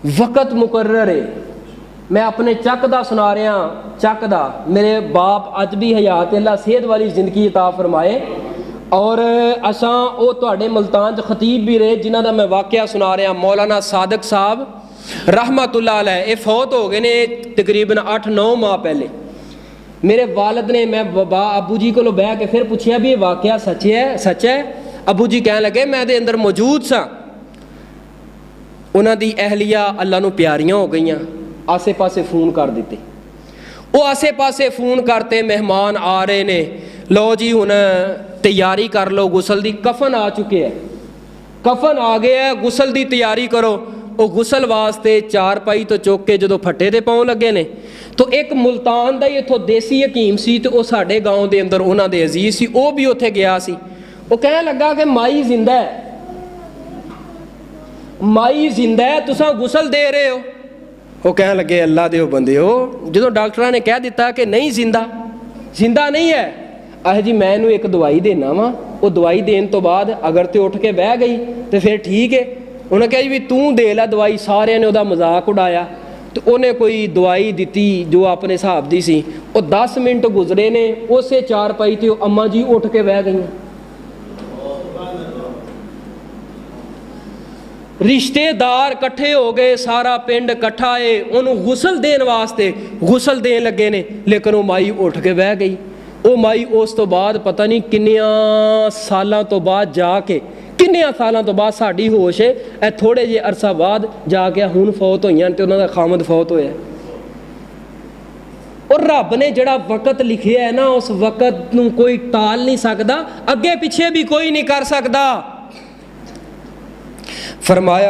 वक़्त मुकर्रर है। मैं अपने चक दा सुना रहा, चक दा। मेरे बाप अज भी हयात अल्लाह सेहत वाली ज़िंदगी अता फरमाए। और असां वो तुहाडे मुल्तान च खतीब भी रहे जिन्हां दा मैं वाक़या सुना रहा। मौलाना सादक साहब रहमतुल्लाह अलैह, ये फौत हो गए ने तकरीबन 8-9 माह पहले। मेरे वालिद ने, मैं अबू जी को बह के फिर पूछा भी ये वाक़या सच है? सच है? अबू जी कह लगे मैं दे अंदर मौजूद सा। उन्हां दी अहलिया अल्लाह नूं प्यारियां हो गई, आसे पासे फ़ोन कर दिते। वो आसे पासे फ़ोन करते मेहमान आ रहे ने, लो जी हुण तैयारी कर लो गुसल दी, कफन आ चुके हैं, कफन आ गया है, गुसल दी तैयारी करो। वो गुसल वास्ते चारपाई तो चुक के जो फट्टे ते पाउण लगे ने, तो एक मुल्तान का ही इत्थों देसी हकीम सी, तो वो साडे गाँव के अंदर उन्हां दे अजीज सी, वो भी उत्थे गया सी। वो कह लगा कि माई जिंदा है, माई जिंदा है, तुसां गुसल दे रहे हो। वो कह लगे अल्लाह दे बंदे हो, जो डॉक्टर ने कह दिता कि नहीं जिंदा, जिंदा नहीं है, अह जी मैं एक दवाई देना वा, वो दवाई देने तो बाद अगर तो उठ के बह गई तो फिर ठीक है। उन्हें कहा जी भी तू दे ला दवाई, सारे ने उसका मजाक उड़ाया। तो उन्हें कोई दवाई दी जो अपने हिसाब की सी। वो 10 मिनट गुजरे ने, उस चारपाई ते अम्मा जी उठ के बह गई। रिश्तेदार कट्ठे हो गए, सारा पिंड कट्ठा है, उन्होंने गुसल देने वास्ते गुसल देन लगे ने, लेकिन वो माई उठ के बह गई। वो माई उस तो बाद पता नहीं किन्निया सालों तो बाद जाके, किन्निया सालों तो बाद साड़ी होश है, ए थोड़े जे अरसा बाद जाके हुण फौत होईयां ते उन्हां दा खामद फौत होया। और रब ने जड़ा वक़्त लिखिया है ना, उस वक़्त नूं कोई टाल नहीं सकदा, अगे पिछे भी कोई नहीं कर सकदा। फरमाया